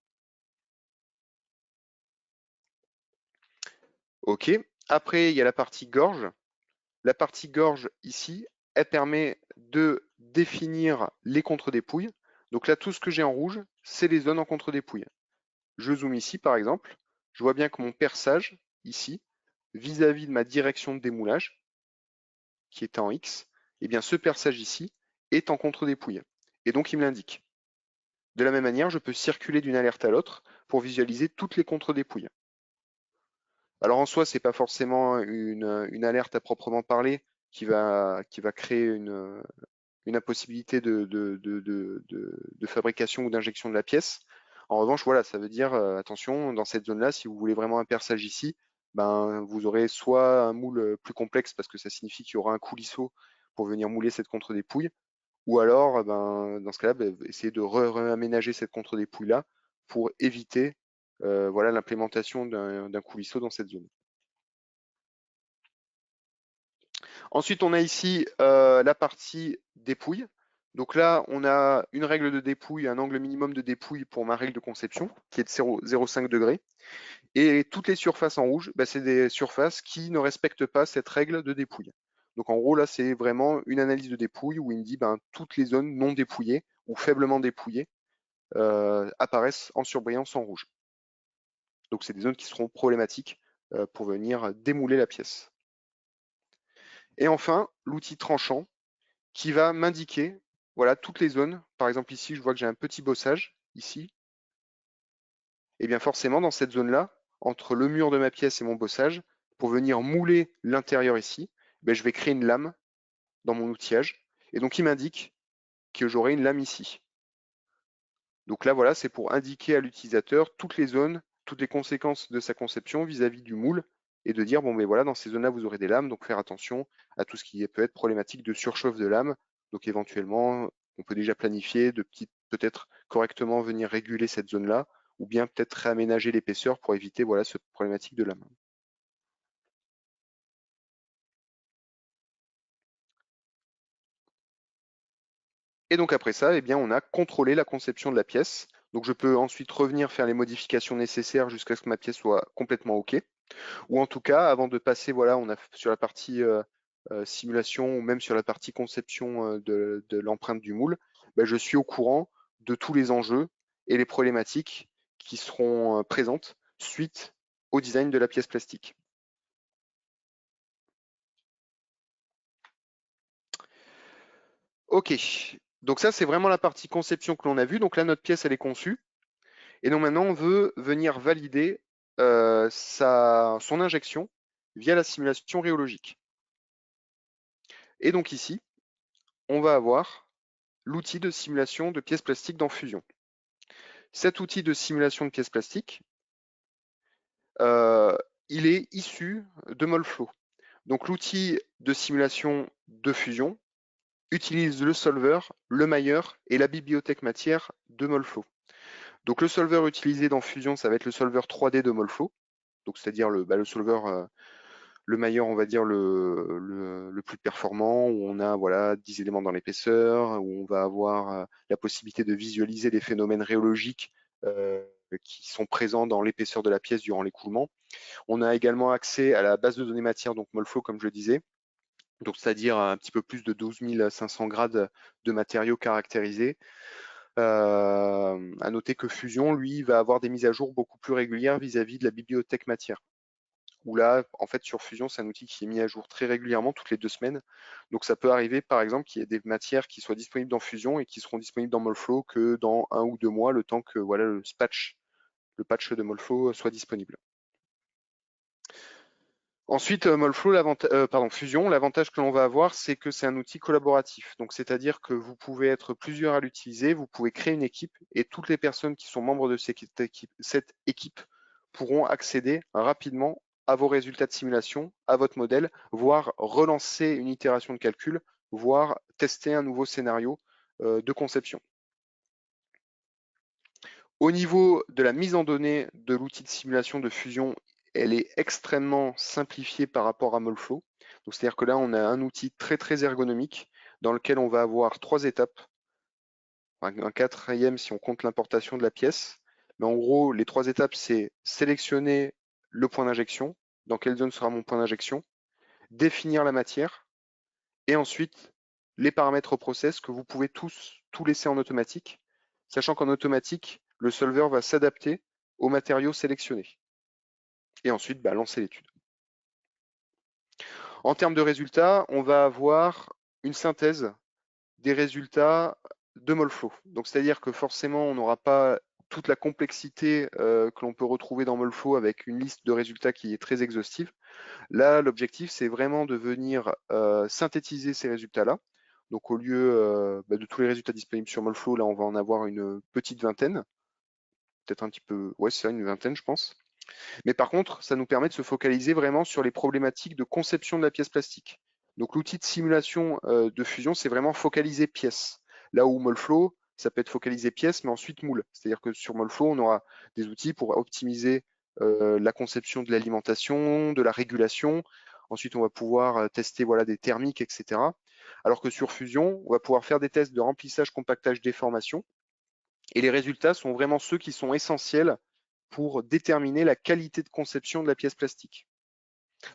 Speaker 1: OK. Après, il y a la partie gorge. La partie gorge ici, elle permet de définir les contre-dépouilles. Donc là, tout ce que j'ai en rouge, c'est les zones en contre-dépouille. Je zoome ici, par exemple. Je vois bien que mon perçage, ici, vis-à-vis de ma direction de démoulage, qui est en X, eh bien ce perçage ici est en contre-dépouille. Et donc, il me l'indique. De la même manière, je peux circuler d'une alerte à l'autre pour visualiser toutes les contre-dépouilles. Alors en soi, c'est pas forcément une alerte à proprement parler qui va créer une impossibilité de fabrication ou d'injection de la pièce. En revanche, voilà, ça veut dire, attention, dans cette zone-là, si vous voulez vraiment un perçage ici, vous aurez soit un moule plus complexe parce que ça signifie qu'il y aura un coulisseau pour venir mouler cette contre-dépouille, ou alors, dans ce cas-là, essayer de réaménager cette contre-dépouille-là pour éviter voilà, l'implémentation d'un coulisseau dans cette zone. Ensuite, on a ici la partie dépouille. Donc là, on a une règle de dépouille, un angle minimum de dépouille pour ma règle de conception, qui est de 0,5 degrés. Et toutes les surfaces en rouge, c'est des surfaces qui ne respectent pas cette règle de dépouille. Donc en gros, là, c'est vraiment une analyse de dépouille où il me dit toutes les zones non dépouillées ou faiblement dépouillées apparaissent en surbrillance en rouge. Donc c'est des zones qui seront problématiques pour venir démouler la pièce. Et enfin, l'outil tranchant qui va m'indiquer voilà, toutes les zones. Par exemple, ici, je vois que j'ai un petit bossage, ici. Et bien forcément, dans cette zone-là, entre le mur de ma pièce et mon bossage, pour venir mouler l'intérieur ici, je vais créer une lame dans mon outillage. Et donc, il m'indique que j'aurai une lame ici. Donc là, voilà, c'est pour indiquer à l'utilisateur toutes les zones, toutes les conséquences de sa conception vis-à-vis du moule et de dire, bon, mais voilà, dans ces zones-là, vous aurez des lames, donc faire attention à tout ce qui peut être problématique de surchauffe de lame. Donc éventuellement, on peut déjà planifier de peut-être correctement venir réguler cette zone-là, ou bien peut-être réaménager l'épaisseur pour éviter voilà, cette problématique de lame. Et donc après ça, eh bien, on a contrôlé la conception de la pièce. Donc je peux ensuite revenir faire les modifications nécessaires jusqu'à ce que ma pièce soit complètement OK. Ou en tout cas, avant de passer, voilà, on a sur la partie simulation ou même sur la partie conception de l'empreinte du moule, je suis au courant de tous les enjeux et les problématiques qui seront présentes suite au design de la pièce plastique. Ok, donc ça c'est vraiment la partie conception que l'on a vue. Donc là notre pièce elle est conçue et donc maintenant on veut venir valider son injection via la simulation rhéologique. Et donc ici, on va avoir l'outil de simulation de pièces plastiques dans Fusion. Cet outil de simulation de pièces plastiques, il est issu de Molflow. Donc l'outil de simulation de Fusion utilise le solver, le mailleur et la bibliothèque matière de Molflow. Donc le solver utilisé dans Fusion, ça va être le solver 3D de Molflow, donc c'est-à-dire le solver le meilleur, on va dire le plus performant, où on a voilà 10 éléments dans l'épaisseur, où on va avoir la possibilité de visualiser les phénomènes rhéologiques qui sont présents dans l'épaisseur de la pièce durant l'écoulement. On a également accès à la base de données matière, donc Molflow comme je le disais, donc c'est-à-dire un petit peu plus de 12 500 grades de matériaux caractérisés. À noter que Fusion, lui, va avoir des mises à jour beaucoup plus régulières vis-à-vis de la bibliothèque matière. Où là, en fait, sur Fusion, c'est un outil qui est mis à jour très régulièrement, toutes les 2 semaines. Donc ça peut arriver, par exemple, qu'il y ait des matières qui soient disponibles dans Fusion et qui seront disponibles dans Molflow que dans 1 ou 2 mois, le temps que voilà, le patch de Molflow soit disponible. Ensuite, Fusion, l'avantage que l'on va avoir, c'est que c'est un outil collaboratif. Donc, c'est-à-dire que vous pouvez être plusieurs à l'utiliser, vous pouvez créer une équipe et toutes les personnes qui sont membres de cette équipe pourront accéder rapidement à vos résultats de simulation, à votre modèle, voire relancer une itération de calcul, voire tester un nouveau scénario de conception. Au niveau de la mise en données de l'outil de simulation de Fusion, elle est extrêmement simplifiée par rapport à Molflow. Donc, c'est-à-dire que là, on a un outil très très ergonomique dans lequel on va avoir 3 étapes, un quatrième si on compte l'importation de la pièce. Mais en gros, les 3 étapes, c'est sélectionner le point d'injection, dans quelle zone sera mon point d'injection, définir la matière, et ensuite les paramètres process que vous pouvez tout laisser en automatique, sachant qu'en automatique, le solver va s'adapter aux matériaux sélectionnés. Et ensuite, lancer l'étude. En termes de résultats, on va avoir une synthèse des résultats de Molflow. Donc, c'est-à-dire que forcément, on n'aura pas toute la complexité que l'on peut retrouver dans Molflow avec une liste de résultats qui est très exhaustive. Là, l'objectif, c'est vraiment de venir synthétiser ces résultats-là. Donc, au lieu de tous les résultats disponibles sur Molflow, là, on va en avoir une petite vingtaine. Peut-être un petit peu, ouais, c'est ça, une vingtaine, je pense. Mais par contre, ça nous permet de se focaliser vraiment sur les problématiques de conception de la pièce plastique. Donc l'outil de simulation de fusion, c'est vraiment focaliser pièce. Là où Molflow, ça peut être focalisé pièce, mais ensuite moule. C'est-à-dire que sur Molflow, on aura des outils pour optimiser la conception de l'alimentation, de la régulation. Ensuite, on va pouvoir tester voilà, des thermiques, etc. Alors que sur Fusion, on va pouvoir faire des tests de remplissage, compactage, déformation. Et les résultats sont vraiment ceux qui sont essentiels pour déterminer la qualité de conception de la pièce plastique.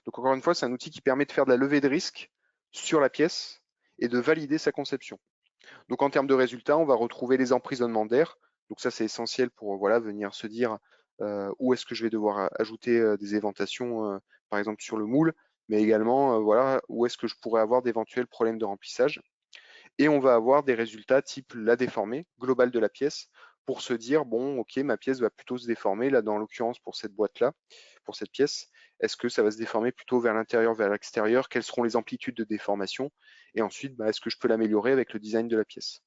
Speaker 1: Donc encore une fois, c'est un outil qui permet de faire de la levée de risque sur la pièce et de valider sa conception. Donc en termes de résultats, on va retrouver les emprisonnements d'air. Donc ça, c'est essentiel pour voilà, venir se dire où est-ce que je vais devoir ajouter des éventations, par exemple sur le moule, mais également voilà, où est-ce que je pourrais avoir d'éventuels problèmes de remplissage. Et on va avoir des résultats type la déformée globale de la pièce pour se dire, bon, ok, ma pièce va plutôt se déformer, là, dans l'occurrence, pour cette boîte-là, pour cette pièce, est-ce que ça va se déformer plutôt vers l'intérieur, vers l'extérieur? Quelles seront les amplitudes de déformation? Et ensuite, est-ce que je peux l'améliorer avec le design de la pièce?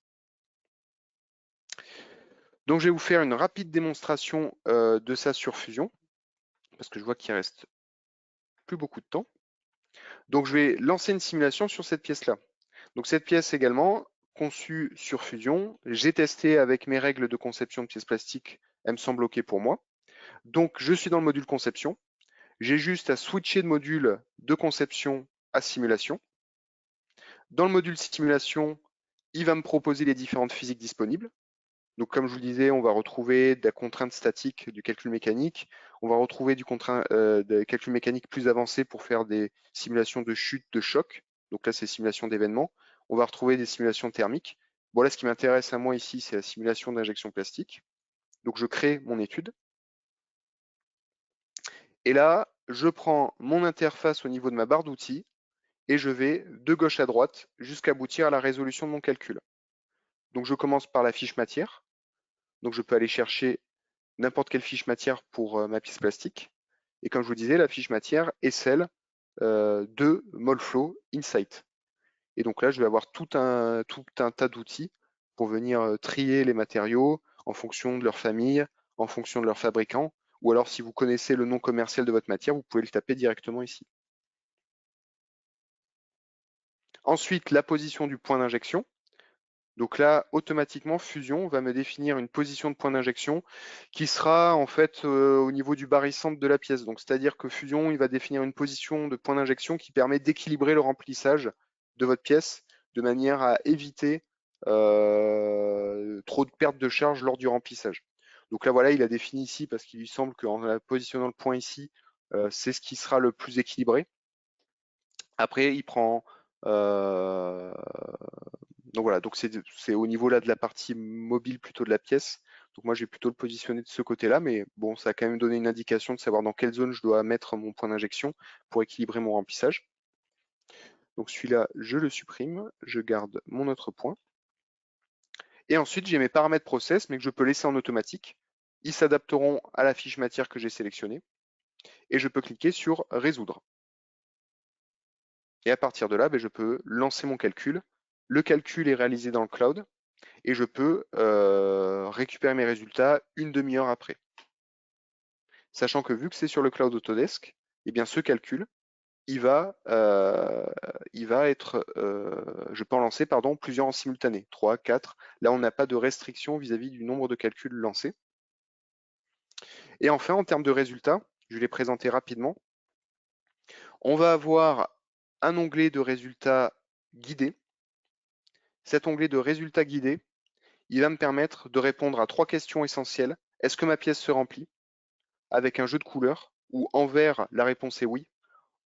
Speaker 1: Donc, je vais vous faire une rapide démonstration de ça sur Fusion, parce que je vois qu'il reste plus beaucoup de temps. Donc, je vais lancer une simulation sur cette pièce-là. Donc, cette pièce également, conçue sur Fusion, j'ai testé avec mes règles de conception de pièces plastiques, elles me semblent OK pour moi. Donc, je suis dans le module conception. J'ai juste à switcher de module de conception à simulation. Dans le module simulation, il va me proposer les différentes physiques disponibles. Donc, comme je vous le disais, on va retrouver des contraintes statiques du calcul mécanique. On va retrouver des calculs mécaniques plus avancés pour faire des simulations de chute, de choc. Donc là, c'est simulation d'événements. On va retrouver des simulations thermiques. Bon, là, ce qui m'intéresse à moi ici, c'est la simulation d'injection plastique. Donc, je crée mon étude. Et là, je prends mon interface au niveau de ma barre d'outils et je vais de gauche à droite jusqu'à aboutir à la résolution de mon calcul. Donc, je commence par la fiche matière. Donc, je peux aller chercher n'importe quelle fiche matière pour ma pièce plastique. Et comme je vous disais, la fiche matière est celle de Molflow Insight. Et donc là, je vais avoir tout un tas d'outils pour venir trier les matériaux en fonction de leur famille, en fonction de leur fabricant, ou alors si vous connaissez le nom commercial de votre matière, vous pouvez le taper directement ici. Ensuite, la position du point d'injection. Donc là, automatiquement, Fusion va me définir une position de point d'injection qui sera en fait au niveau du barycentre de la pièce. Donc c'est-à-dire que Fusion, il va définir une position de point d'injection qui permet d'équilibrer le remplissage de votre pièce de manière à éviter trop de perte de charge lors du remplissage. Donc là, voilà, il a défini ici parce qu'il lui semble qu'en la positionnant le point ici, c'est ce qui sera le plus équilibré. Après, il prend donc voilà, donc c'est au niveau là de la partie mobile plutôt de la pièce. Donc moi, je vais plutôt le positionner de ce côté-là, mais bon, ça a quand même donné une indication de savoir dans quelle zone je dois mettre mon point d'injection pour équilibrer mon remplissage. Donc celui-là, je le supprime, je garde mon autre point. Et ensuite, j'ai mes paramètres process, mais que je peux laisser en automatique. Ils s'adapteront à la fiche matière que j'ai sélectionnée. Et je peux cliquer sur résoudre. Et à partir de là, je peux lancer mon calcul. Le calcul est réalisé dans le cloud et je peux récupérer mes résultats une demi-heure après. Sachant que vu que c'est sur le cloud Autodesk, eh bien ce calcul, il va être, je peux en lancer plusieurs en simultané, 3, 4. Là, on n'a pas de restriction vis-à-vis du nombre de calculs lancés. Et enfin, en termes de résultats, je vais les présenter rapidement. On va avoir un onglet de résultats guidés. Cet onglet de résultats guidés, il va me permettre de répondre à 3 questions essentielles. Est-ce que ma pièce se remplit? Avec un jeu de couleurs, où en vert, la réponse est oui.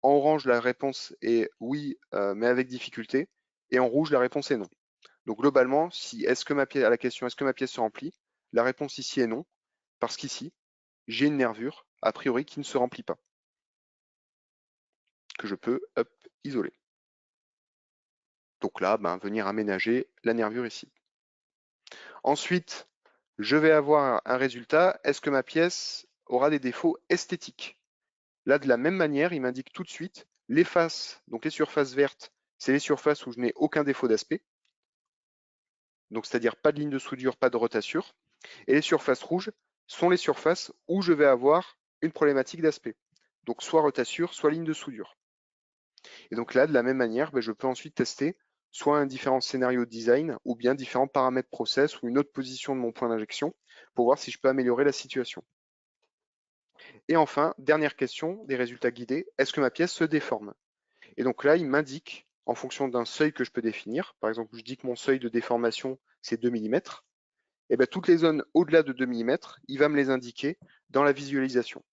Speaker 1: En orange, la réponse est oui, mais avec difficulté. Et en rouge, la réponse est non. Donc globalement, à la question est-ce que ma pièce se remplit? La réponse ici est non, parce qu'ici, j'ai une nervure, a priori, qui ne se remplit pas, que je peux isoler. Donc là, venir aménager la nervure ici. Ensuite, je vais avoir un résultat. Est-ce que ma pièce aura des défauts esthétiques? Là, de la même manière, il m'indique tout de suite les faces, donc les surfaces vertes, c'est les surfaces où je n'ai aucun défaut d'aspect. Donc, c'est-à-dire pas de ligne de soudure, pas de rotature. Et les surfaces rouges sont les surfaces où je vais avoir une problématique d'aspect. Donc, soit rotature, soit ligne de soudure. Et donc là, de la même manière, je peux ensuite tester soit un différent scénario de design ou bien différents paramètres process ou une autre position de mon point d'injection pour voir si je peux améliorer la situation. Et enfin, dernière question des résultats guidés, est-ce que ma pièce se déforme? Et donc là, il m'indique, en fonction d'un seuil que je peux définir, par exemple, je dis que mon seuil de déformation, c'est 2 mm, et bien toutes les zones au-delà de 2 mm, il va me les indiquer dans la visualisation.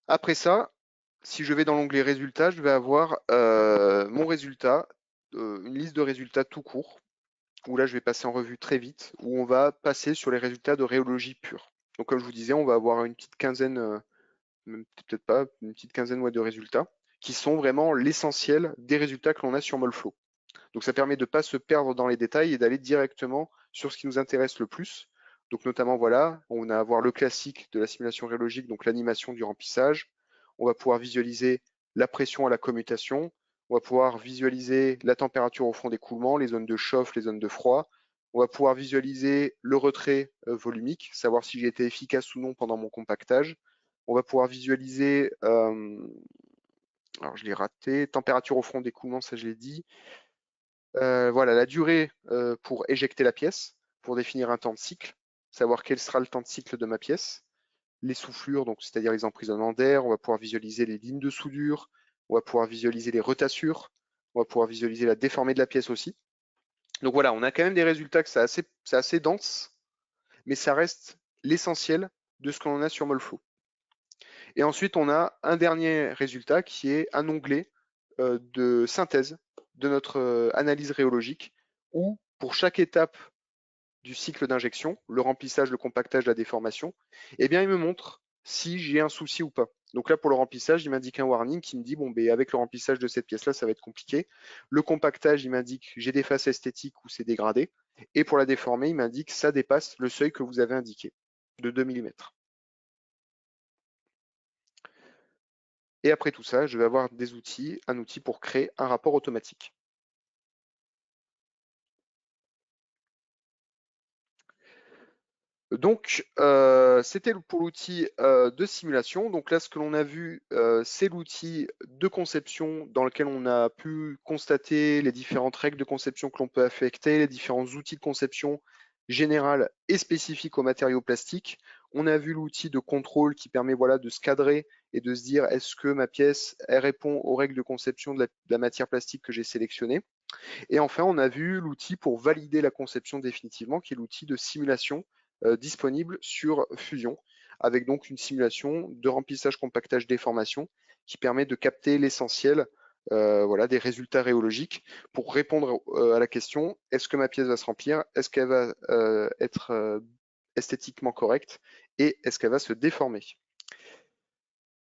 Speaker 1: Après ça, si je vais dans l'onglet résultats, je vais avoir mon résultat, une liste de résultats tout court, où là je vais passer en revue très vite, où on va passer sur les résultats de rhéologie pure. Donc comme je vous disais, on va avoir une petite quinzaine, peut-être pas, une petite quinzaine de résultats, qui sont vraiment l'essentiel des résultats que l'on a sur Molflow. Donc ça permet de ne pas se perdre dans les détails et d'aller directement sur ce qui nous intéresse le plus. Donc notamment, voilà, on a à voir le classique de la simulation rhéologique, donc l'animation du remplissage. On va pouvoir visualiser la pression à la commutation. On va pouvoir visualiser la température au fond d'écoulement, les zones de chauffe, les zones de froid. On va pouvoir visualiser le retrait volumique, savoir si j'ai été efficace ou non pendant mon compactage. On va pouvoir visualiser, alors je l'ai raté, température au fond d'écoulement, ça je l'ai dit. Voilà, la durée pour éjecter la pièce, pour définir un temps de cycle, savoir quel sera le temps de cycle de ma pièce. Les soufflures, donc c'est-à-dire les emprisonnements d'air, on va pouvoir visualiser les lignes de soudure, on va pouvoir visualiser les retassures, on va pouvoir visualiser la déformée de la pièce aussi. Donc voilà, on a quand même des résultats que c'est assez dense, mais ça reste l'essentiel de ce qu'on a sur Molflow. Et ensuite, on a un dernier résultat qui est un onglet de synthèse de notre analyse rhéologique où, pour chaque étape du cycle d'injection, le remplissage, le compactage, la déformation, eh bien, il me montre si j'ai un souci ou pas. Donc là, pour le remplissage, il m'indique un warning qui me dit, bon, avec le remplissage de cette pièce-là, ça va être compliqué. Le compactage, il m'indique, j'ai des faces esthétiques ou c'est dégradé. Et pour la déformer, il m'indique, ça dépasse le seuil que vous avez indiqué, de 2 mm. Et après tout ça, je vais avoir un outil pour créer un rapport automatique. Donc, c'était pour l'outil de simulation. Donc là, ce que l'on a vu, c'est l'outil de conception dans lequel on a pu constater les différentes règles de conception que l'on peut affecter, les différents outils de conception générale et spécifiques aux matériaux plastiques. On a vu l'outil de contrôle qui permet voilà, de se cadrer et de se dire est-ce que ma pièce elle répond aux règles de conception de la matière plastique que j'ai sélectionnée. Et enfin, on a vu l'outil pour valider la conception définitivement, qui est l'outil de simulation disponible sur Fusion, avec donc une simulation de remplissage, compactage, déformation, qui permet de capter l'essentiel voilà, des résultats rhéologiques pour répondre à la question, est-ce que ma pièce va se remplir, est-ce qu'elle va être esthétiquement correcte et est-ce qu'elle va se déformer.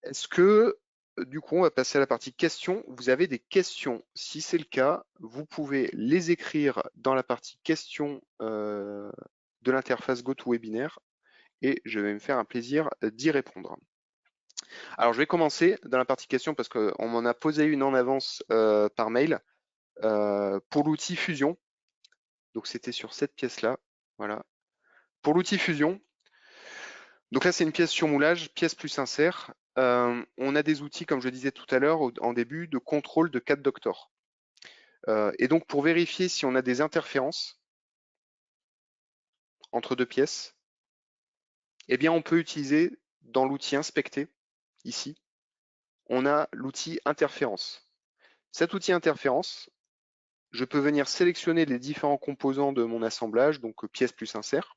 Speaker 1: Est-ce que, du coup, on va passer à la partie questions. Vous avez des questions. Si c'est le cas, vous pouvez les écrire dans la partie questions de l'interface GoToWebinar et je vais me faire un plaisir d'y répondre. Alors, je vais commencer dans la partie questions parce qu'on m'en a posé une en avance par mail pour l'outil Fusion. Donc, c'était sur cette pièce-là. Voilà. Pour l'outil Fusion, donc là, c'est une pièce sur moulage, pièce plus insert. On a des outils, comme je le disais tout à l'heure en début, de contrôle de 4 Doctor. Et donc, pour vérifier si on a des interférences entre deux pièces, eh bien, on peut utiliser dans l'outil inspecter, ici, on a l'outil interférence. Cet outil interférence, je peux venir sélectionner les différents composants de mon assemblage, donc pièce plus insert,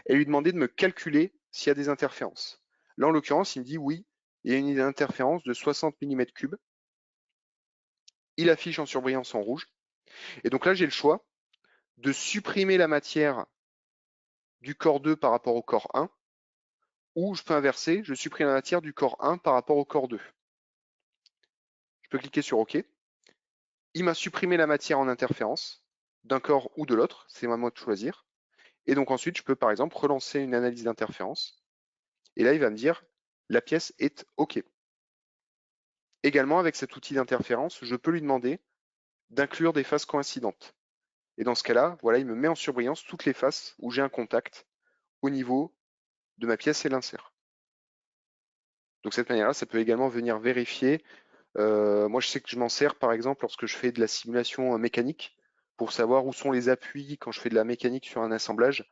Speaker 1: et lui demander de me calculer s'il y a des interférences. Là, en l'occurrence, il me dit oui, il y a une interférence de 60 mm3. Il affiche en surbrillance en rouge. Et donc là, j'ai le choix de supprimer la matière du corps 2 par rapport au corps 1, ou je peux inverser, je supprime la matière du corps 1 par rapport au corps 2. Je peux cliquer sur OK. Il m'a supprimé la matière en interférence d'un corps ou de l'autre, c'est à moi de choisir. Et donc ensuite, je peux par exemple relancer une analyse d'interférence. Et là, il va me dire la pièce est OK. Également, avec cet outil d'interférence, je peux lui demander d'inclure des faces coïncidentes. Et dans ce cas-là, voilà, il me met en surbrillance toutes les faces où j'ai un contact au niveau de ma pièce et l'insert. Donc, de cette manière-là, ça peut également venir vérifier. Moi, je sais que je m'en sers, par exemple, lorsque je fais de la simulation mécanique, pour savoir où sont les appuis quand je fais de la mécanique sur un assemblage.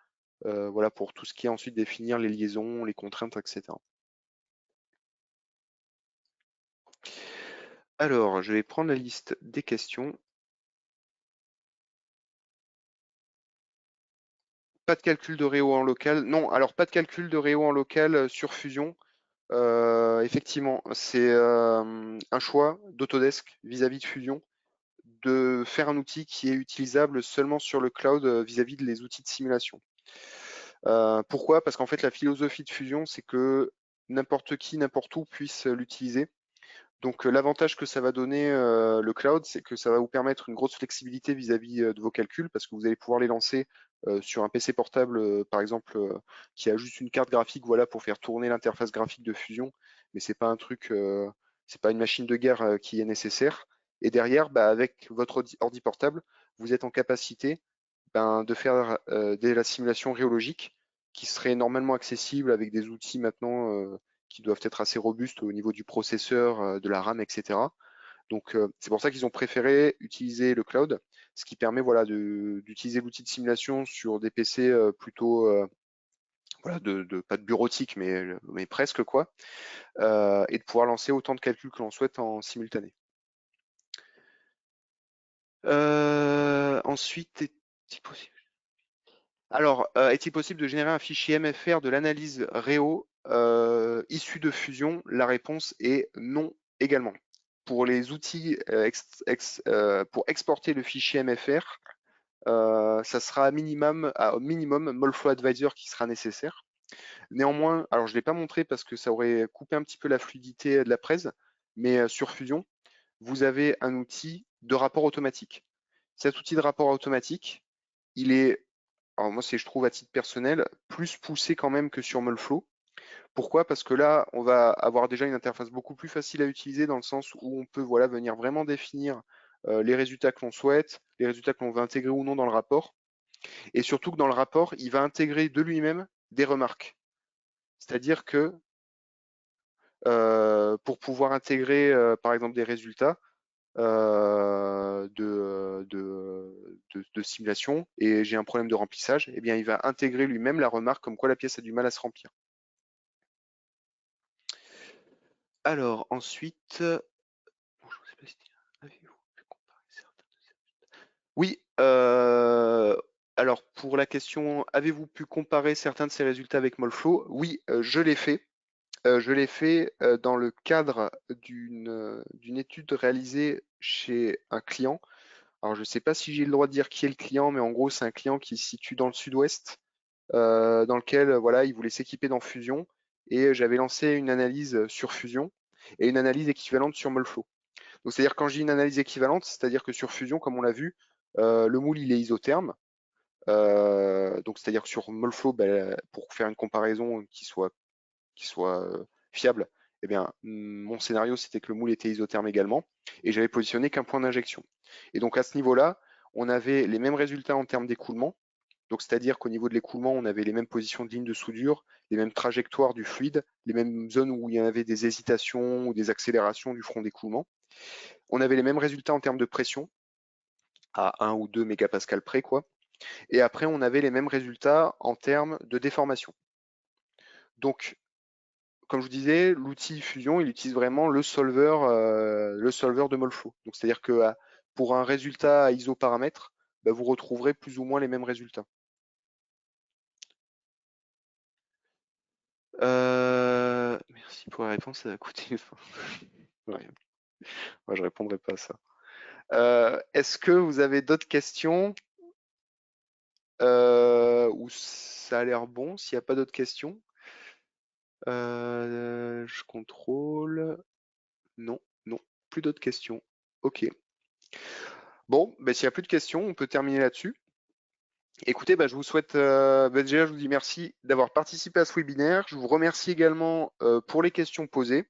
Speaker 1: Voilà, pour tout ce qui est ensuite définir les liaisons, les contraintes, etc. Alors, je vais prendre la liste des questions. Pas de calcul de réo en local. Non, alors pas de calcul de réo en local sur Fusion. Effectivement, c'est un choix d'Autodesk vis-à-vis de Fusion de faire un outil qui est utilisable seulement sur le cloud vis-à-vis des outils de simulation. Pourquoi? Parce qu'en fait, la philosophie de Fusion, c'est que n'importe qui, n'importe où puisse l'utiliser. Donc l'avantage que ça va donner le cloud, c'est que ça va vous permettre une grosse flexibilité vis-à-vis de vos calculs parce que vous allez pouvoir les lancer sur un PC portable, par exemple, qui a juste une carte graphique, voilà, pour faire tourner l'interface graphique de Fusion, mais c'est pas un truc, c'est pas une machine de guerre qui est nécessaire. Et derrière, bah, avec votre ordi portable, vous êtes en capacité de faire de la simulation rhéologique qui serait normalement accessible avec des outils maintenant qui doivent être assez robustes au niveau du processeur, de la RAM, etc. Donc c'est pour ça qu'ils ont préféré utiliser le cloud, ce qui permet voilà, d'utiliser l'outil de simulation sur des PC plutôt voilà, pas de bureautique, mais presque quoi, et de pouvoir lancer autant de calculs que l'on souhaite en simultané. Ensuite, est-il possible? Alors, est-il possible de générer un fichier MFR de l'analyse Réo issu de Fusion? La réponse est non également. Pour les outils pour exporter le fichier MFR, ça sera au minimum Molflow Advisor qui sera nécessaire. Néanmoins, alors je ne l'ai pas montré parce que ça aurait coupé un petit peu la fluidité de la presse, mais sur Fusion, vous avez un outil de rapport automatique. Cet outil de rapport automatique, il est, alors moi c'est je trouve à titre personnel, plus poussé quand même que sur Molflow. Pourquoi? Parce que là, on va avoir déjà une interface beaucoup plus facile à utiliser dans le sens où on peut voilà, venir vraiment définir les résultats que l'on souhaite, les résultats que l'on veut intégrer ou non dans le rapport. Et surtout que dans le rapport, il va intégrer de lui-même des remarques. C'est-à-dire que pour pouvoir intégrer, par exemple, des résultats de simulation et j'ai un problème de remplissage, eh bien, il va intégrer lui-même la remarque comme quoi la pièce a du mal à se remplir. Alors, ensuite, oui, alors pour la question, avez-vous pu comparer certains de ces résultats avec Molflow? Oui, je l'ai fait. Je l'ai fait dans le cadre d'une étude réalisée chez un client. Alors, je ne sais pas si j'ai le droit de dire qui est le client, mais en gros, c'est un client qui se situe dans le sud-ouest, dans lequel voilà, il voulait s'équiper dans Fusion. Et j'avais lancé une analyse sur Fusion et une analyse équivalente sur Molflow. Donc, c'est-à-dire quand je dis une analyse équivalente, c'est-à-dire que sur Fusion, comme on l'a vu, le moule il est isotherme. Donc, c'est-à-dire que sur Molflow, pour faire une comparaison qui soit fiable, eh bien, mon scénario, c'était que le moule était isotherme également, et j'avais positionné qu'un point d'injection. Et donc à ce niveau-là, on avait les mêmes résultats en termes d'écoulement, donc c'est-à-dire qu'au niveau de l'écoulement, on avait les mêmes positions de ligne de soudure, les mêmes trajectoires du fluide, les mêmes zones où il y avait des hésitations ou des accélérations du front d'écoulement. On avait les mêmes résultats en termes de pression, à 1 ou 2 mégapascales près, quoi. Et après, on avait les mêmes résultats en termes de déformation. Donc, comme je vous disais, l'outil Fusion, il utilise vraiment le solver de Molflow. Donc, c'est-à-dire que pour un résultat à isoparamètres, vous retrouverez plus ou moins les mêmes résultats. Merci pour la réponse, ça va coûter une fin. Ouais. Moi, je répondrai pas à ça. Est-ce que vous avez d'autres questions ou ça a l'air bon s'il n'y a pas d'autres questions? Je contrôle. Non, non, plus d'autres questions. Ok. Bon, s'il n'y a plus de questions, on peut terminer là-dessus. Écoutez, je vous souhaite, déjà, je vous dis merci d'avoir participé à ce webinaire. Je vous remercie également pour les questions posées.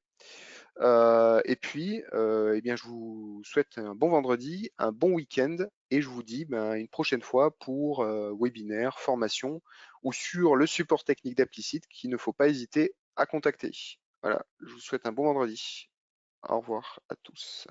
Speaker 1: Et puis, eh bien, je vous souhaite un bon vendredi, un bon week-end, et je vous dis une prochaine fois pour webinaire, formation ou sur le support technique d'Applicite qu'il ne faut pas hésiter à contacter. Voilà, je vous souhaite un bon vendredi. Au revoir à tous.